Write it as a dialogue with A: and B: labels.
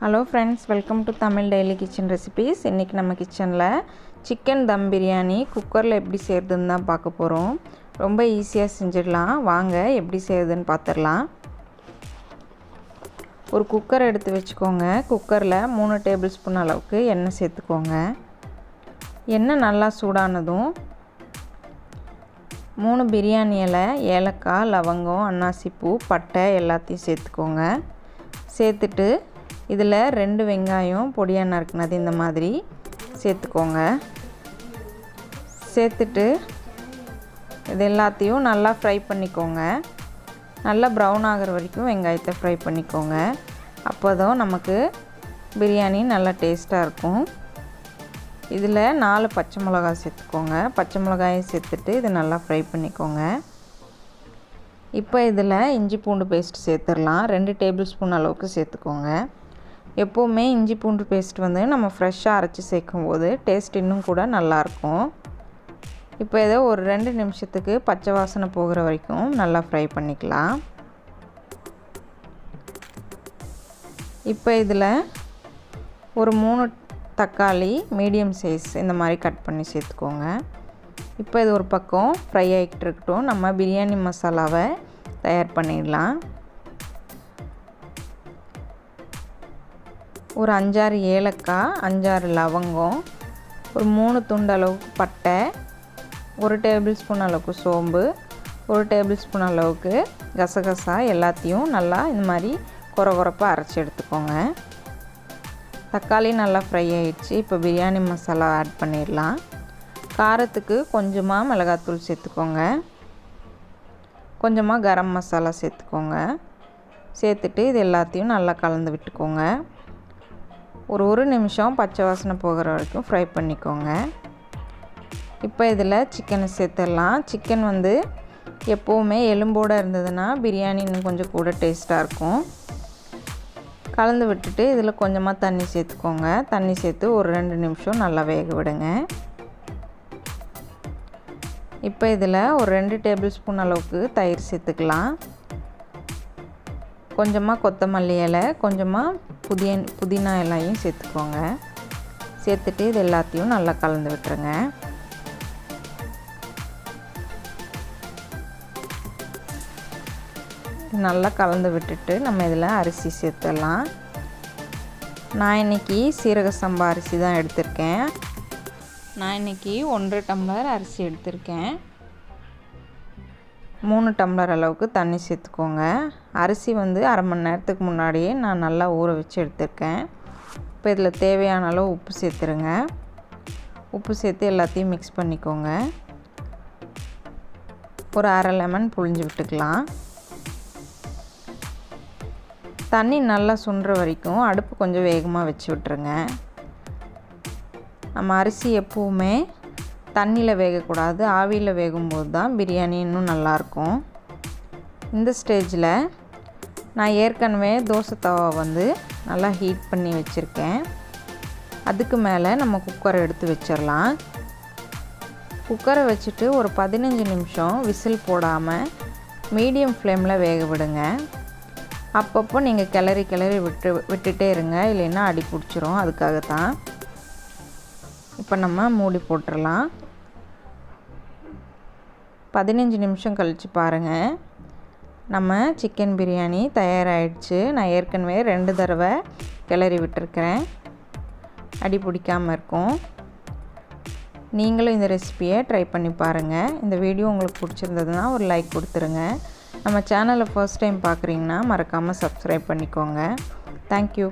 A: Hello friends, welcome to Tamil Daily Kitchen Recipes. இன்னைக்கு நம்ம கிச்சன்ல chicken dum biryani குக்கர்ல எப்படி செய்யறதுன்னு தான் பார்க்க போறோம். ரொம்ப ஈஸியா செஞ்சிடலாம். வாங்க எப்படி செய்யறதுன்னு பாத்துறலாம். ஒரு குக்கர் எடுத்து வெச்சுக்கோங்க. குக்கர்ல 3 டேபிள்ஸ்பூன் அளவுக்கு எண்ணெய் சேர்த்துக்கோங்க. எண்ணெய் நல்லா சூடானதும் 3 பிரியாணி இலை, ஏலக்காய், லவங்கம், அன்னாசி பூ, பட்டை எல்லாத்தையும் சேர்த்துக்கோங்க. சேர்த்துட்டு இதில் 2 வெங்காயம் பொடியாக நறுக்குனது இந்த மாதிரி சேர்த்துக்கோங்க. சேர்த்துட்டு இது எல்லாத்தையும் நல்லா ஃப்ரை பண்ணிக்கோங்க. நல்லா ப்ரௌன் ஆகிற வரைக்கும் வெங்காயத்தை ஃப்ரை பண்ணிக்கோங்க. அப்போ தான் நமக்கு பிரியாணி நல்லா டேஸ்ட்டாக இருக்கும். இதில் 4 பச்சை மிளகாய் சேர்த்துக்கோங்க. பச்சை மிளகாயை சேர்த்துட்டு இது நல்லா ஃப்ரை பண்ணிக்கோங்க. இப்போ இதில் இஞ்சி பூண்டு பேஸ்ட் சேர்த்துடலாம். 2 டேபிள் ஸ்பூன் அளவுக்கு சேர்த்துக்கோங்க. எப்போவுமே இஞ்சி பூண்டு பேஸ்ட் வந்து நம்ம ஃப்ரெஷ்ஷாக அரைச்சி சேர்க்கும்போது டேஸ்ட் இன்னும் கூட நல்லாயிருக்கும். இப்போ இதை ஒரு 2 நிமிஷத்துக்கு பச்சை வாசனை போகிற வரைக்கும் நல்லா ஃப்ரை பண்ணிக்கலாம். இப்போ இதில் ஒரு 3 தக்காளி மீடியம் சைஸ் இந்த மாதிரி கட் பண்ணி சேர்த்துக்கோங்க. இப்போ இது ஒரு பக்கம் ஃப்ரை ஆகிட்டு இருக்கட்டும். நம்ம பிரியாணி மசாலாவை தயார் பண்ணிடலாம். ஒரு 5-6 ஏலக்காய், 5-6 லவங்கம், ஒரு 3 துண்டு அளவுக்கு பட்டை, 1 டேபிள் ஸ்பூன் அளவுக்கு சோம்பு, 1 டேபிள் ஸ்பூன் அளவுக்கு கசகசா எல்லாத்தையும் நல்லா இந்த மாதிரி கொரகொரப்பாக அரைச்சி எடுத்துக்கோங்க. தக்காளி நல்லா ஃப்ரை ஆகிடுச்சு. இப்போ பிரியாணி மசாலா ஆட் பண்ணிடலாம். காரத்துக்கு கொஞ்சமாக மிளகாத்தூள் சேர்த்துக்கோங்க. கொஞ்சமாக கரம் மசாலா சேர்த்துக்கோங்க. சேர்த்துட்டு இது எல்லாத்தையும் நல்லா கலந்து விட்டுக்கோங்க. ஒரு நிமிஷம் பச்சை வாசனை போகிற வரைக்கும் ஃப்ரை பண்ணிக்கோங்க. இப்போ இதில் சிக்கனை சேர்த்துடலாம். சிக்கன் வந்து எப்போவுமே எலும்போடு இருந்ததுன்னா பிரியாணி இன்னும் கொஞ்சம் கூட டேஸ்ட்டாக இருக்கும். கலந்து விட்டுட்டு இதில் கொஞ்சமாக தண்ணி சேர்த்துக்கோங்க. தண்ணி சேர்த்து ஒரு 2 நிமிஷம் நல்லா வேக விடுங்க. இப்போ இதில் ஒரு 2 டேபிள் ஸ்பூன் அளவுக்கு தயிர் சேர்த்துக்கலாம். கொஞ்சமாக கொத்தமல்லி இலை, கொஞ்சமாக புதினா இலையும் சேர்த்துக்கோங்க. சேர்த்துட்டு இது எல்லாத்தையும் நல்லா கலந்து விட்டுருங்க. நல்லா கலந்து விட்டுட்டு நம்ம இதில் அரிசி சேர்த்துடலாம். நான் இன்றைக்கி சீரக சம்பா அரிசி தான் எடுத்திருக்கேன். நான் இன்றைக்கி 1.5 டம்ளர் அரிசி எடுத்திருக்கேன். 3 டம்ளர் அளவுக்கு தண்ணி சேர்த்துக்கோங்க. அரிசி வந்து அரை மணி நேரத்துக்கு முன்னாடியே நான் நல்லா ஊற வச்சு எடுத்திருக்கேன். இப்போ இதில் தேவையான அளவு உப்பு சேர்த்துருங்க. உப்பு சேர்த்து எல்லாத்தையும் மிக்ஸ் பண்ணிக்கோங்க. ஒரு அரை லெமன் புழிஞ்சு விட்டுக்கலாம். தண்ணி நல்லா சுண்டுற வரைக்கும் அடுப்பு கொஞ்சம் வேகமாக வச்சு விட்டுருங்க. நம்ம அரிசி எப்போவுமே தண்ணியில் வேகக்கூடாது, ஆவியில் வேகும்போது தான் பிரியாணி இன்னும் நல்லாயிருக்கும். இந்த ஸ்டேஜில் நான் ஏற்கனவே தோசை தவா வந்து நல்லா ஹீட் பண்ணி வச்சுருக்கேன். அதுக்கு மேலே நம்ம குக்கரை எடுத்து வச்சிடலாம். குக்கரை வச்சுட்டு ஒரு 15 நிமிஷம் விசில் போடாமல் மீடியம் ஃப்ளேமில் வேக விடுங்க. அப்பப்போ நீங்கள் கிளறி விட்டுட்டே இருங்க, இல்லைன்னா அடி பிடிச்சிரும். அதுக்காகத்தான். இப்போ நம்ம மூடி போட்டுடலாம். 15 நிமிஷம் கழித்து பாருங்கள், நம்ம சிக்கன் பிரியாணி தயாராகிடுச்சு. நான் ஏற்கனவே 2 தடவை கிளறி விட்டுருக்கிறேன். அடி பிடிக்காமல் இருக்கும். நீங்களும் இந்த ரெசிபியை ட்ரை பண்ணி பாருங்கள். இந்த வீடியோ உங்களுக்கு பிடிச்சிருந்ததுன்னா ஒரு லைக் கொடுத்துருங்க. நம்ம சேனலை ஃபர்ஸ்ட் டைம் பார்க்குறீங்கன்னா மறக்காமல் சப்ஸ்கிரைப் பண்ணிக்கோங்க. தேங்க்யூ.